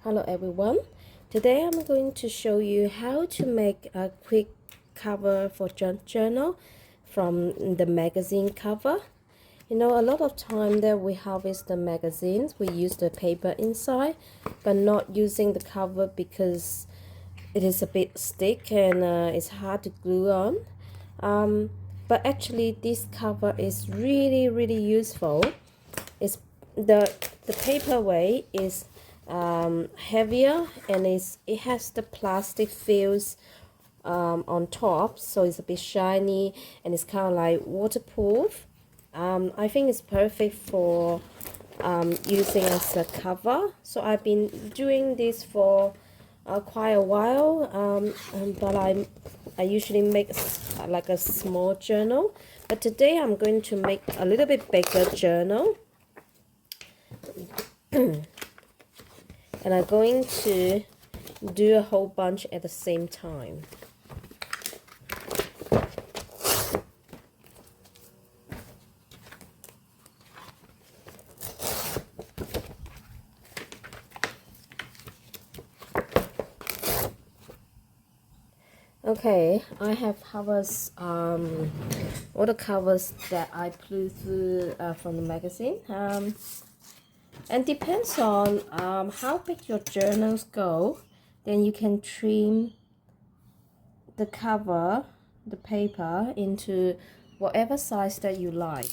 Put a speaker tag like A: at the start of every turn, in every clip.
A: Hello everyone. Today I'm going to show you how to make a quick cover for journal from the magazine cover. You know, a lot of time that we harvest the magazines, we use the paper inside, but not using the cover because it is a bit thick and it's hard to glue on. But actually this cover is really useful. It's the paper weight is heavier, and it has the plastic fils on top, so it's a bit shiny and it's kind of like waterproof. I think it's perfect for using as a cover. So I've been doing this for quite a while, but I usually make like a small journal, but today I'm going to make a little bit bigger journal. And I'm going to do a whole bunch at the same time. Okay, I have covers, all the covers that I blew through from the magazine. And depends on how big your journals go, then you can trim the cover, the paper, into whatever size that you like.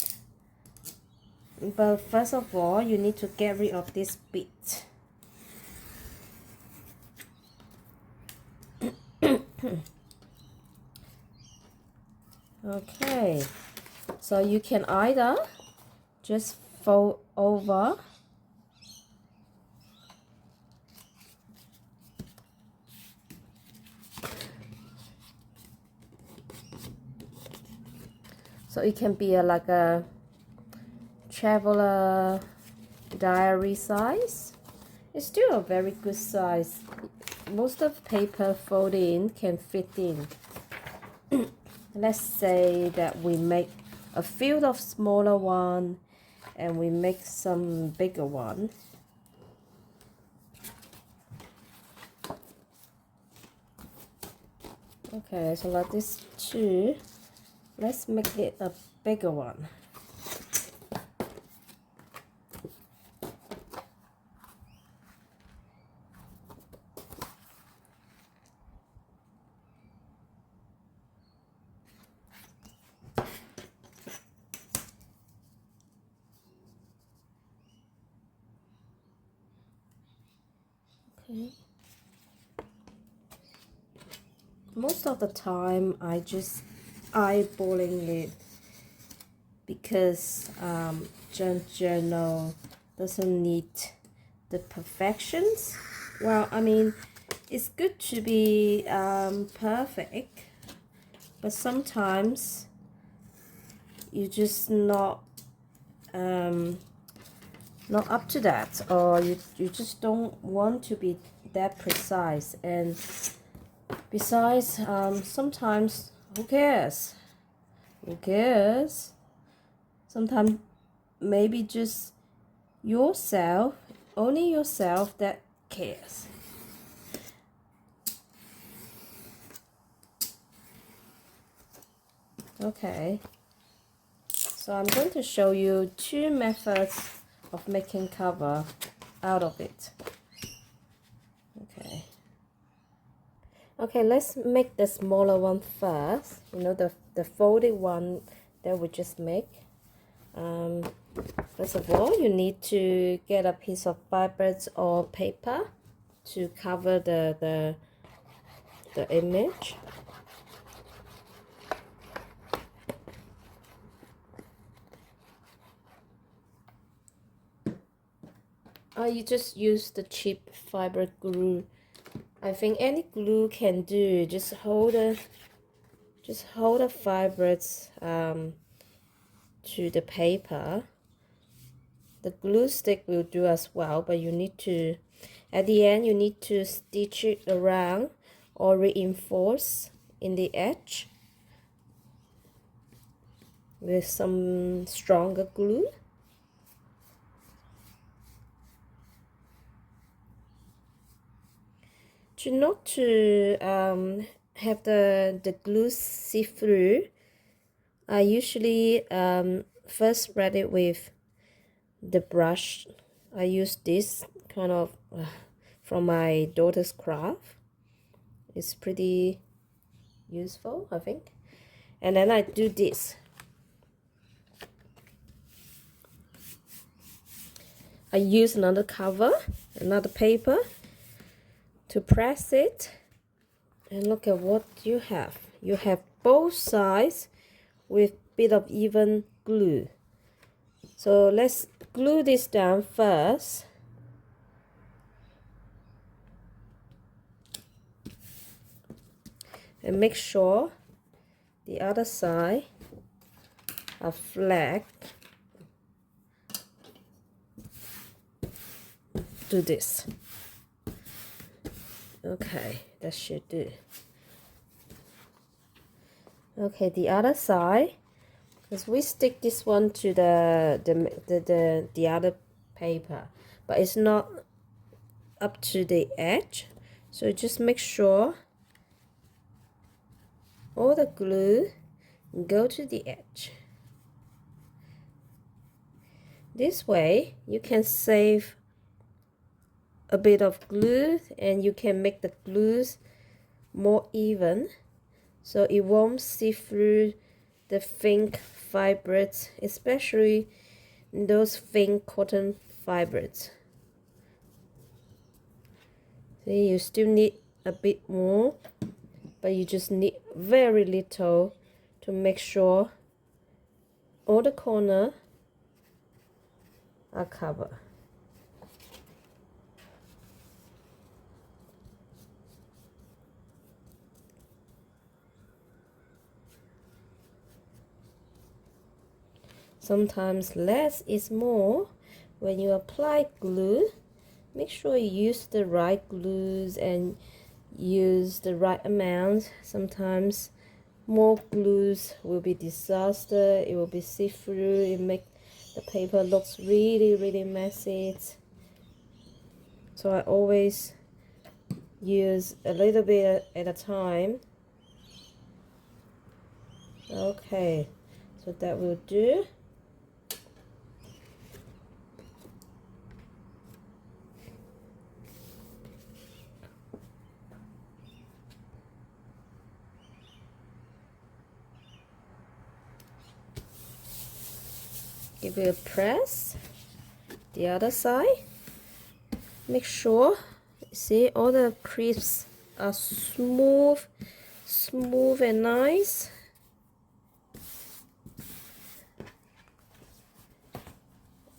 A: But first of all, you need to get rid of this bit. Okay, so you can either just fold over so it can be like a traveler diary size. It's still a very good size. Most of the paper folded in can fit in. Let's say that we make a few of smaller one and we make some bigger one. Okay, so like this two, let's make it a bigger one. Okay. Most of the time I just eyeballing it because journal doesn't need the perfections. Well, I mean, it's good to be perfect, but sometimes you just not up to that, or you just don't want to be that precise. And besides, sometimes who cares? Sometimes maybe just yourself, only yourself that cares. Okay, so I'm going to show you two methods of making cover out of it. Okay, let's make the smaller one first. You know, the folded one that we just make. First of all, you need to get a piece of fibers or paper to cover the image. You just use the cheap fiber glue. I think any glue can do. Just hold the fibers to the paper. The glue stick will do as well, but you need to, at the end, you need to stitch it around or reinforce in the edge with some stronger glue. not to have the glue see through, I usually first spread it with the brush. I use this kind of from my daughter's craft. It's pretty useful, I think. And then I do this. I use another cover, another paper to press it. And look at what you have. You have both sides with bit of even glue. So let's glue this down first. And make sure the other side are flat. Do this. Okay, that should do. Okay, the other side, because we stick this one to the other paper, but it's not up to the edge. So just make sure all the glue go to the edge. This way you can save a bit of glue and you can make the glues more even, so it won't see through the thin fibers, especially those thin cotton fibers. See, you still need a bit more, but you just need very little to make sure all the corners are covered. Sometimes less is more. When you apply glue, make sure you use the right glues and use the right amount. Sometimes more glues will be disaster. It will be see-through. It make the paper looks really messy. So I always use a little bit at a time. Okay, so that will do. Give it a press. The other side. Make sure, see, all the crisps are smooth and nice.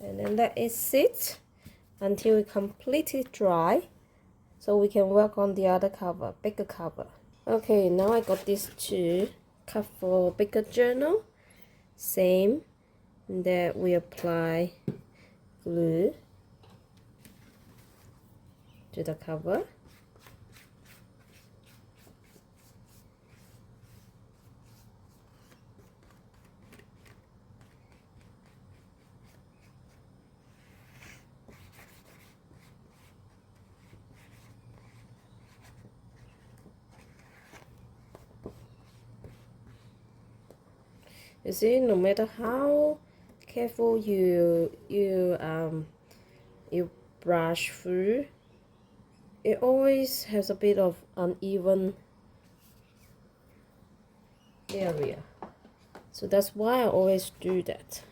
A: And then let it sit until it completely dry, so we can work on the other cover, bigger cover. Okay, now I got these two cut for bigger journal. Same, that we apply glue to the cover. You see, no matter how careful you brush through, it always has a bit of uneven area. So that's why I always do that.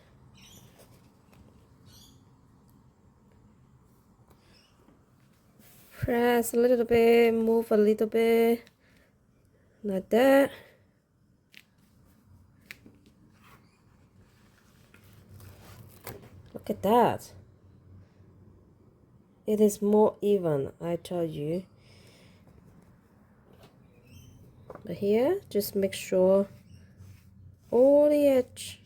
A: Press a little bit, move a little bit, like that. Look at that. It is more even, I tell you. But here, just make sure all the edge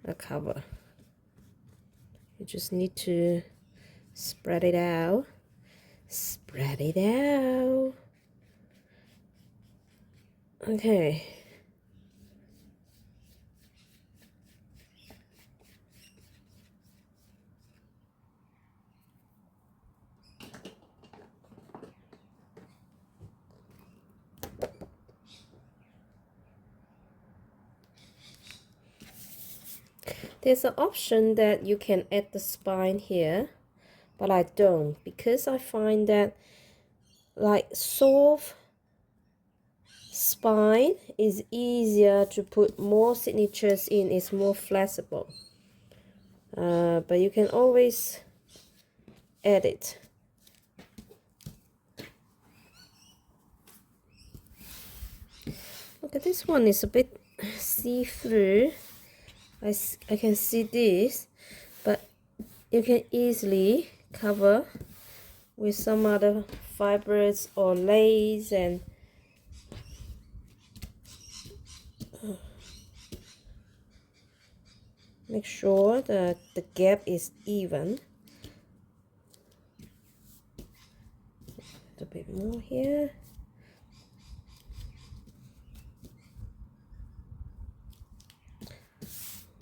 A: are covered. You just need to spread it out. Spread it out. Okay. There's an option that you can add the spine here, but I don't, because I find that like soft spine is easier to put more signatures in, it's more flexible. But you can always add it. Look at this one, it's a bit see-through. I can see this, but you can easily cover with some other fibers or lace, and make sure that the gap is even. A bit more here.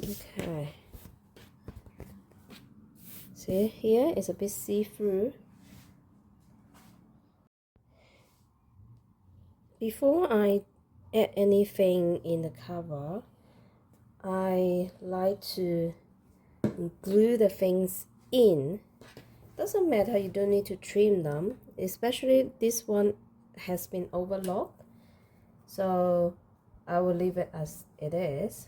A: Okay. See, here is a bit see-through. Before I add anything in the cover, I like to glue the things in. Doesn't matter, you don't need to trim them, especially this one has been overlocked, so I will leave it as it is.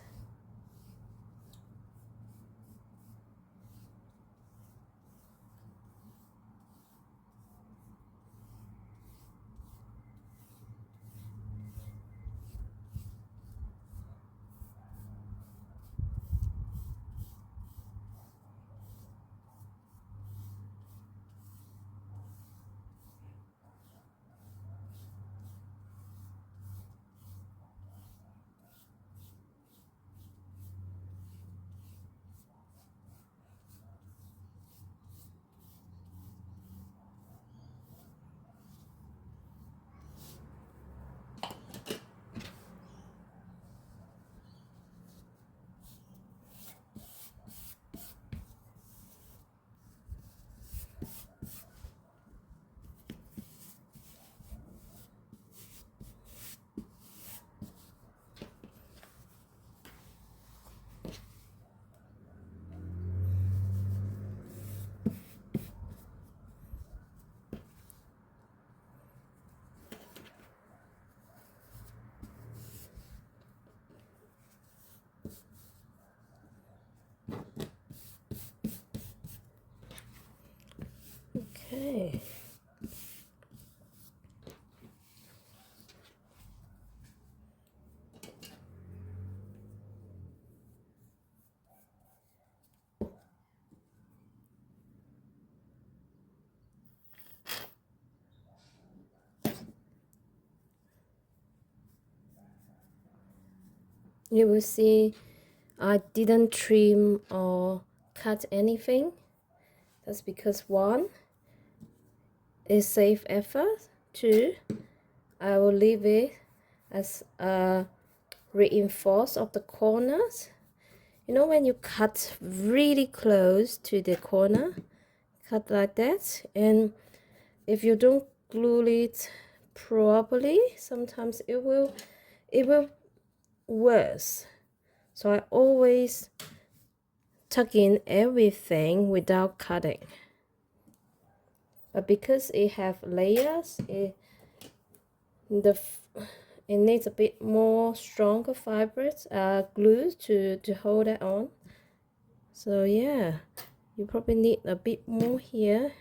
A: Okay. You will see I didn't trim or cut anything. That's because one, is save effort. Two, I will leave it as a reinforce of the corners. You know, when you cut really close to the corner, cut like that, and if you don't glue it properly, sometimes it will worse. So I always tuck in everything without cutting. But because it have layers, it needs a bit more stronger fibers, glue to hold it on. So yeah, you probably need a bit more here.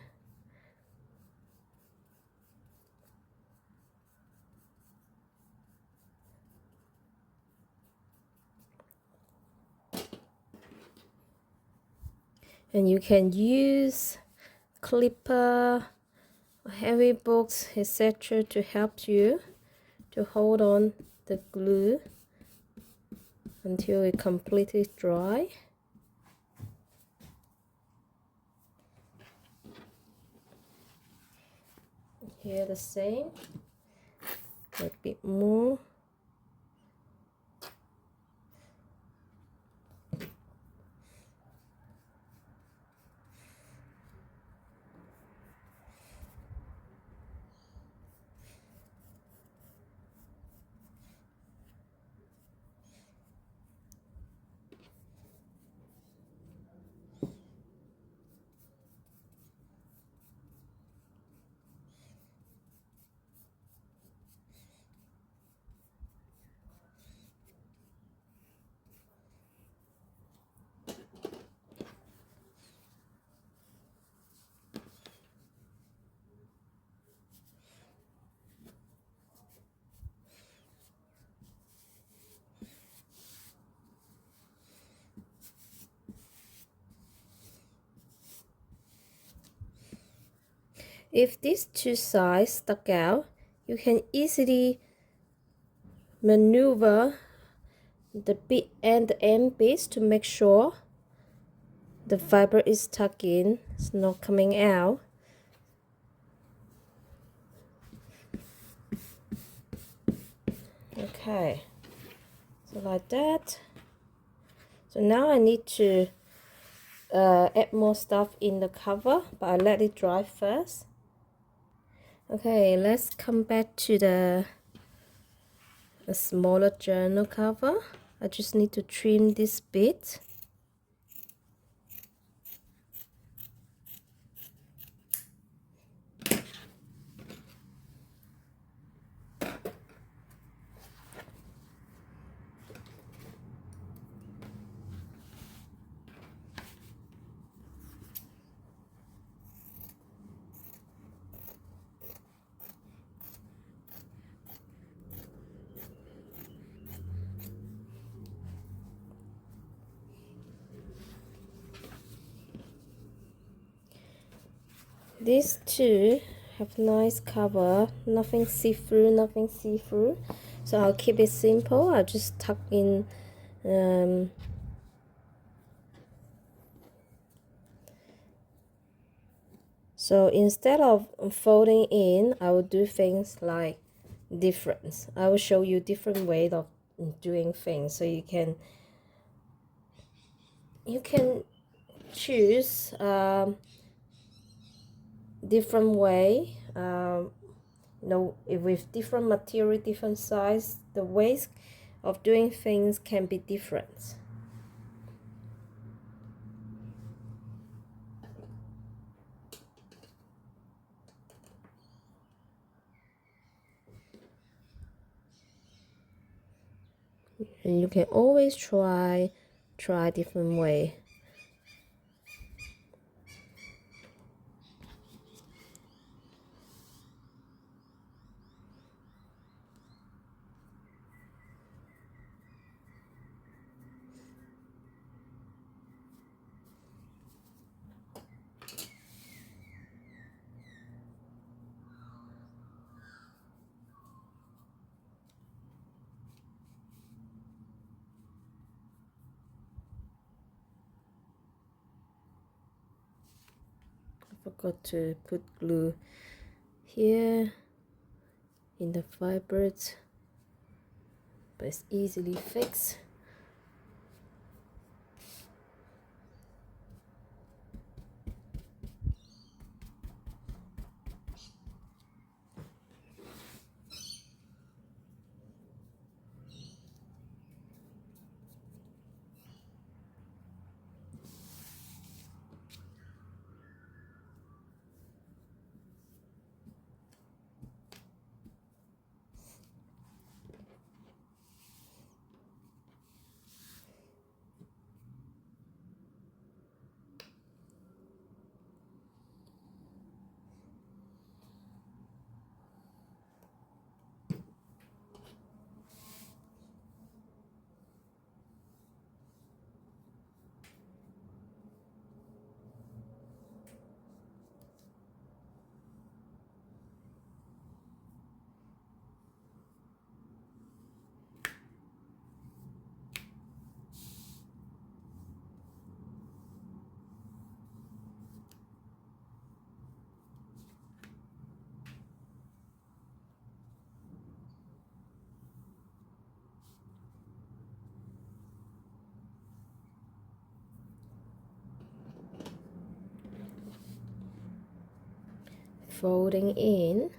A: And you can use clipper, heavy books, etc. to help you to hold on the glue until it completely dry. Here the same, a bit more. If these two sides stuck out, you can easily maneuver the bit and the end bits to make sure the fiber is tucked in, it's not coming out. Okay, so like that. So now I need to add more stuff in the cover, but I let it dry first. Okay, let's come back to the smaller journal cover. I just need to trim this bit. These two have nice cover, nothing see-through, nothing see-through. So I'll keep it simple. I'll just tuck in so instead of folding in, I will do things like different. I will show you different ways of doing things, so you can choose different way. You know, with different material, different size, the ways of doing things can be different. And you can always try different way. I forgot to put glue here in the fibers, but it's easily fixed. Folding in.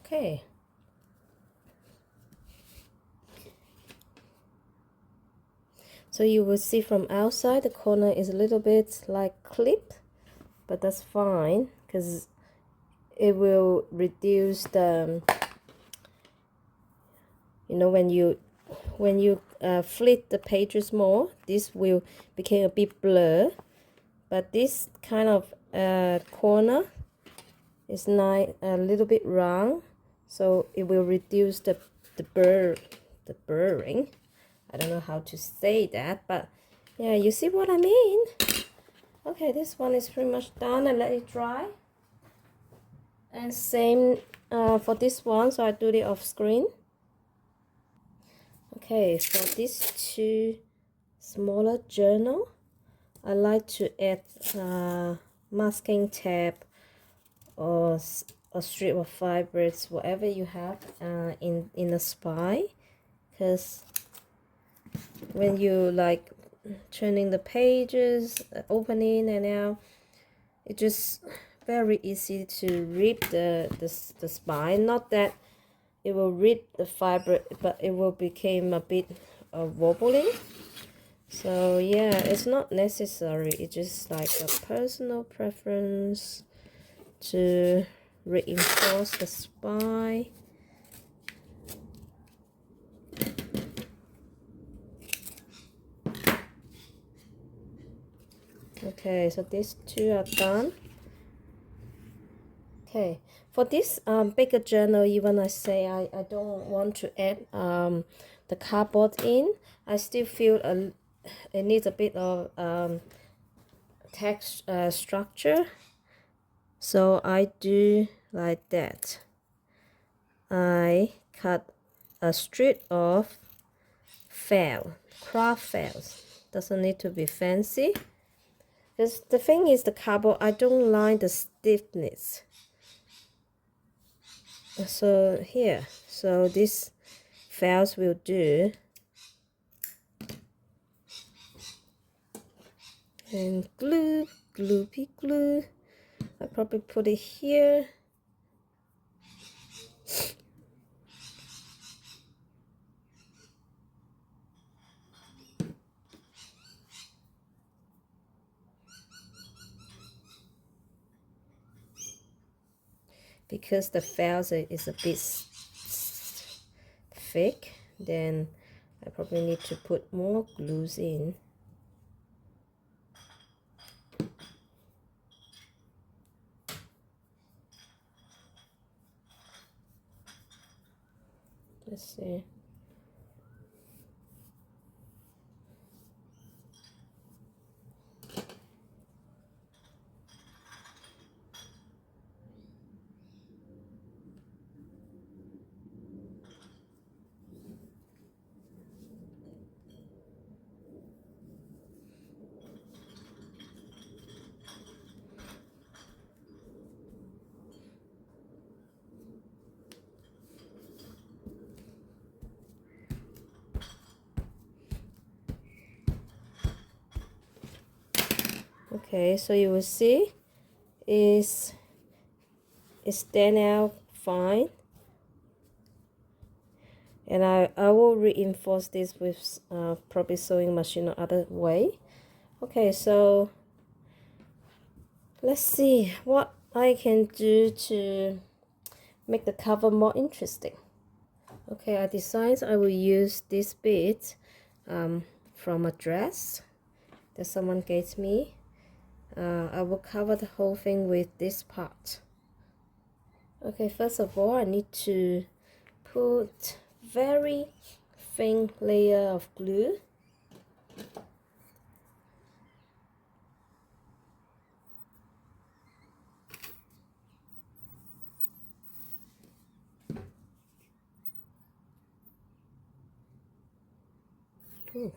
A: Okay. So you will see from outside the corner is a little bit like clipped, but that's fine because it will reduce the, you know, when you flip the pages more, this will become a bit blur. But this kind of corner is not a little bit round, so it will reduce the burring. I don't know how to say that, but yeah, you see what I mean. Okay, this one is pretty much done. I let it dry. And same for this one, so I do it off screen. Okay, for these two smaller journal, I like to add masking tape or a strip of fibers, whatever you have in the spine, because when you like turning the pages, opening and out, it's just very easy to rip the spine. Not that it will rip the fiber, but it will become a bit wobbling. So yeah, it's not necessary. It's just like a personal preference to reinforce the spine. Okay, so these two are done. Okay, for this bigger journal, even I say I don't want to add the cardboard in, I still feel it needs a bit of text structure, so I do like that. I cut a strip of craft felt. Doesn't need to be fancy, because the thing is the cardboard, I don't like the stiffness. So here, so this felt will do. And glue, gloopy glue. I probably put it here. Because the felt is a bit thick, then I probably need to put more glues in. Let's see. Okay, so you will see is stand out fine, and I will reinforce this with probably sewing machine or other way. Okay, so let's see what I can do to make the cover more interesting. Okay, I decided I will use this bit from a dress that someone gave me. I will cover the whole thing with this part. Okay, first of all, I need to put very thin layer of glue. Okay.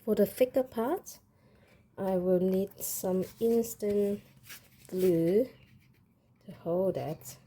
A: For the thicker part, I will need some instant glue to hold it.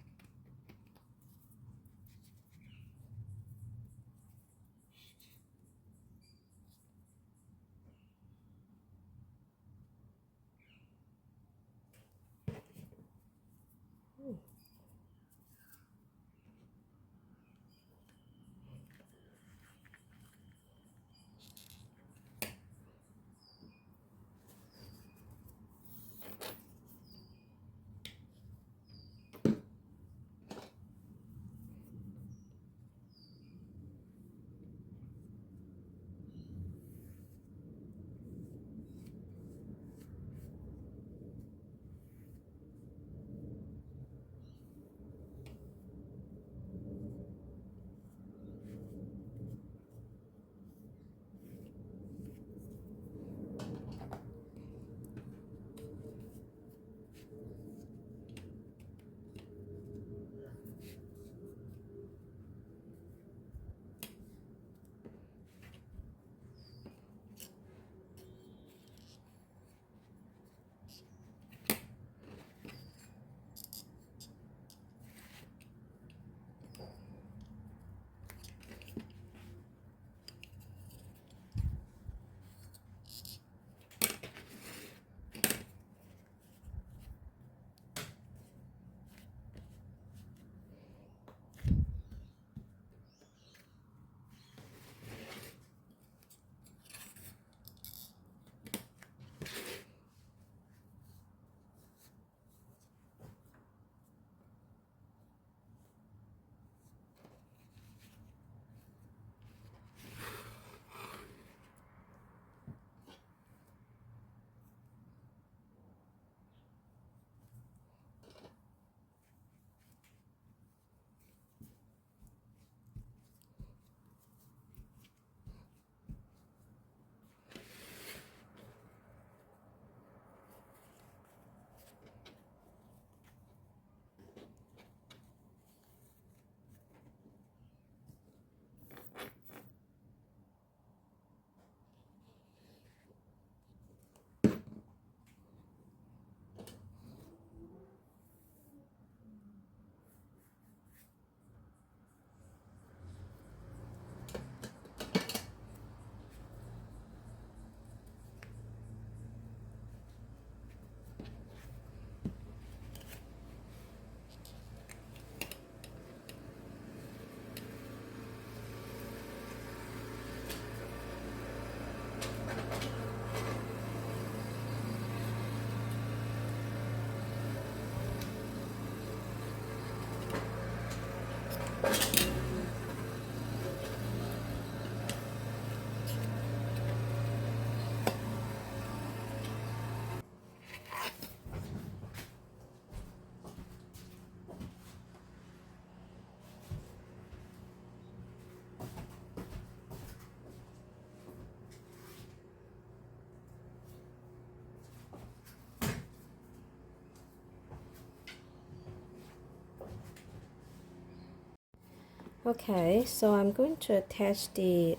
A: Okay, so I'm going to attach the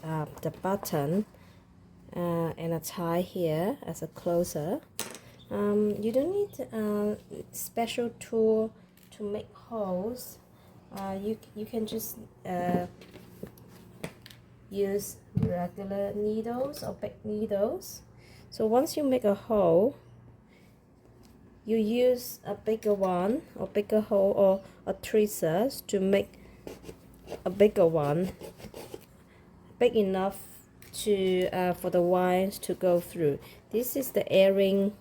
A: button and a tie here as a closer. You don't need a special tool to make holes. You can just use regular needles or big needles. So once you make a hole, you use a bigger one or bigger hole or a tweezers to make a bigger one, big enough to for the wires to go through. This is the earring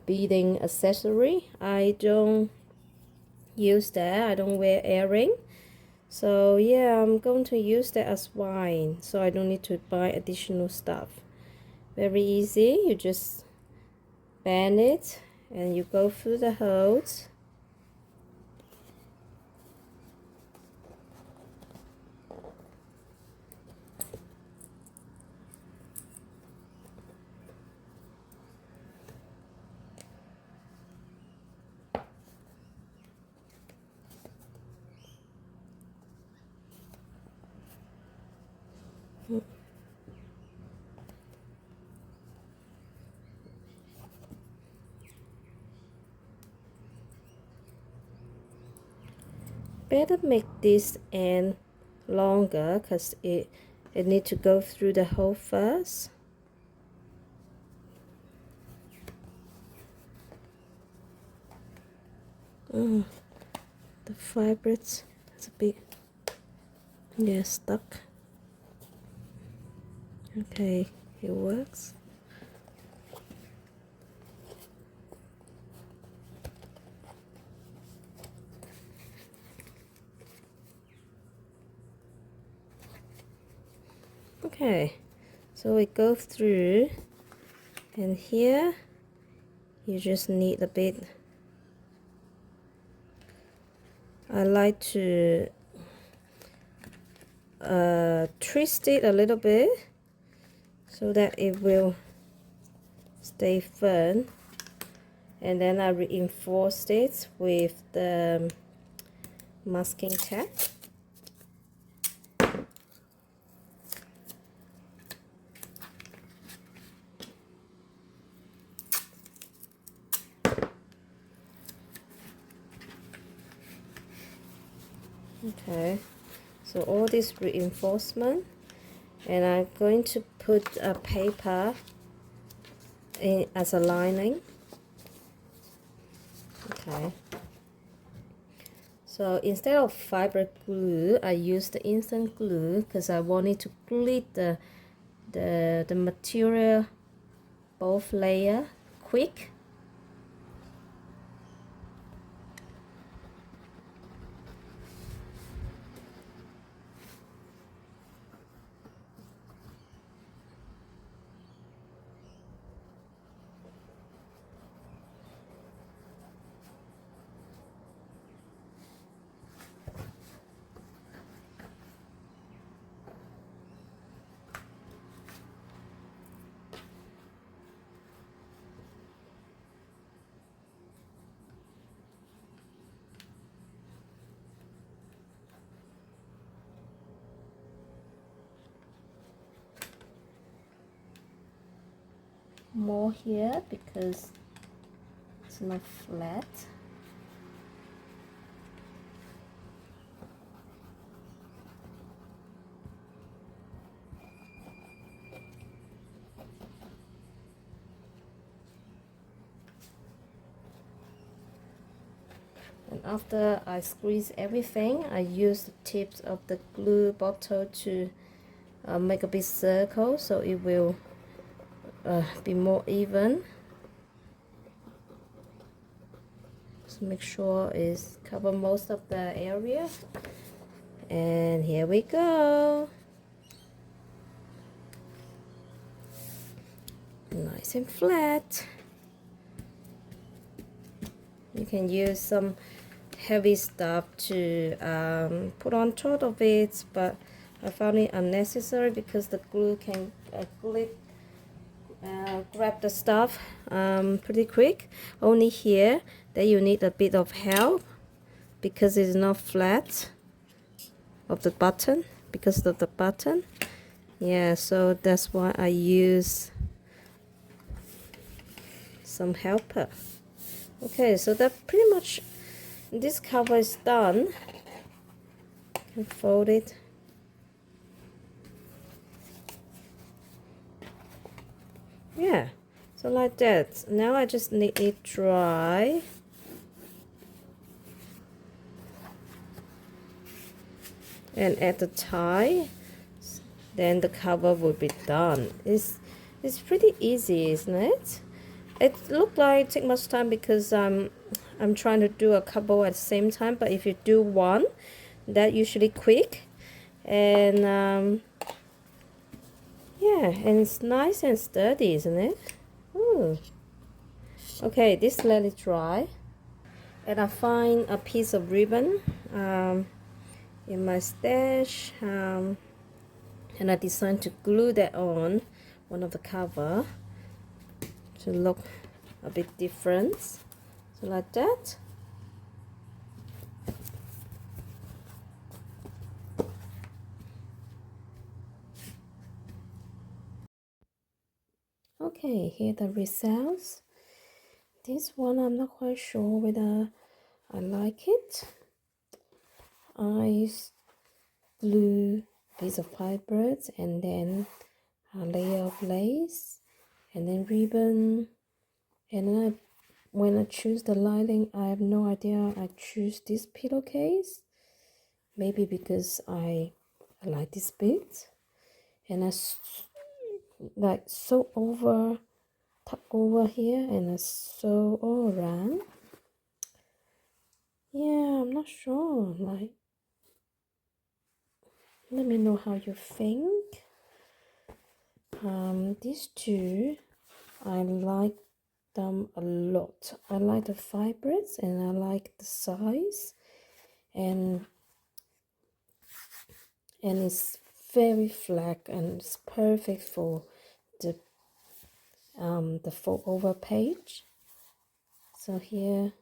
A: beading accessory. I don't use that. I don't wear earring, so yeah, I'm going to use that as wine, so I don't need to buy additional stuff. Very easy. You just bend it and you go through the holes. better make this end longer because it need to go through the hole first. The fabrics, it's a bit, yeah, stuck. Okay, it works. Okay, so we go through, and here you just need a bit. I like to twist it a little bit so that it will stay firm, and then I reinforce it with the masking tape. Okay, so all this reinforcement, and I'm going to put a paper in as a lining. Okay, so instead of fiber glue, I use the instant glue because I wanted to glue the material both layer quick. More here because it's not flat. And after I squeeze everything, I use the tips of the glue bottle to make a big circle so it will be more even. Just make sure it's cover most of the area. And here we go. Nice and flat. You can use some heavy stuff to put on top of it, but I found it unnecessary because the glue can grab the stuff pretty quick. Only here that you need a bit of help because it's not flat of the button, because of the button. Yeah, so that's why I use some helper. Okay, so that pretty much, this cover is done. You can fold it. Yeah, so like that. Now I just need it dry. And add the tie. Then the cover will be done. It's pretty easy, isn't it? It looked like it take much time because I'm trying to do a couple at the same time, but if you do one, that usually quick. And yeah, and it's nice and sturdy, isn't it? Ooh. Okay, this let it dry, and I find a piece of ribbon in my stash, and I decided to glue that on one of the cover to look a bit different. So like that. Okay, here the results. This one I'm not quite sure whether I like it. eyes, glue, piece of fibrous, and then a layer of lace, and then ribbon. And then when I choose the lining, I have no idea I choose this pillowcase. Maybe because I like this bit, and I like sew over, tuck over here, and I sew all around. Yeah, I'm not sure. Like, let me know how you think. These two, I like them a lot. I like the fibrous and I like the size, and it's very flat and it's perfect for the fold over page. So here,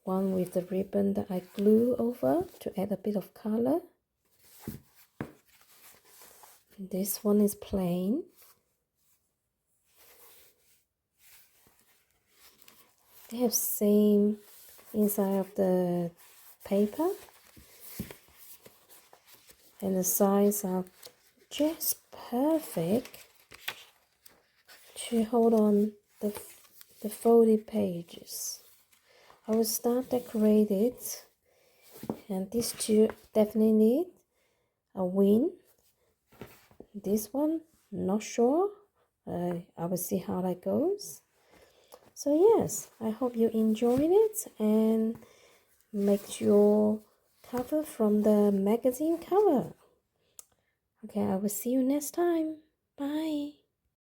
A: one with the ribbon that I glue over to add a bit of color. This one is plain. They have same inside of the paper, and the size are just perfect to hold on the folded pages. I will start decorate it, and these two definitely need a win. This one, not sure. I will see how that goes. So yes, I hope you enjoyed it and make your cover from the magazine cover. Okay, I will see you next time. Bye.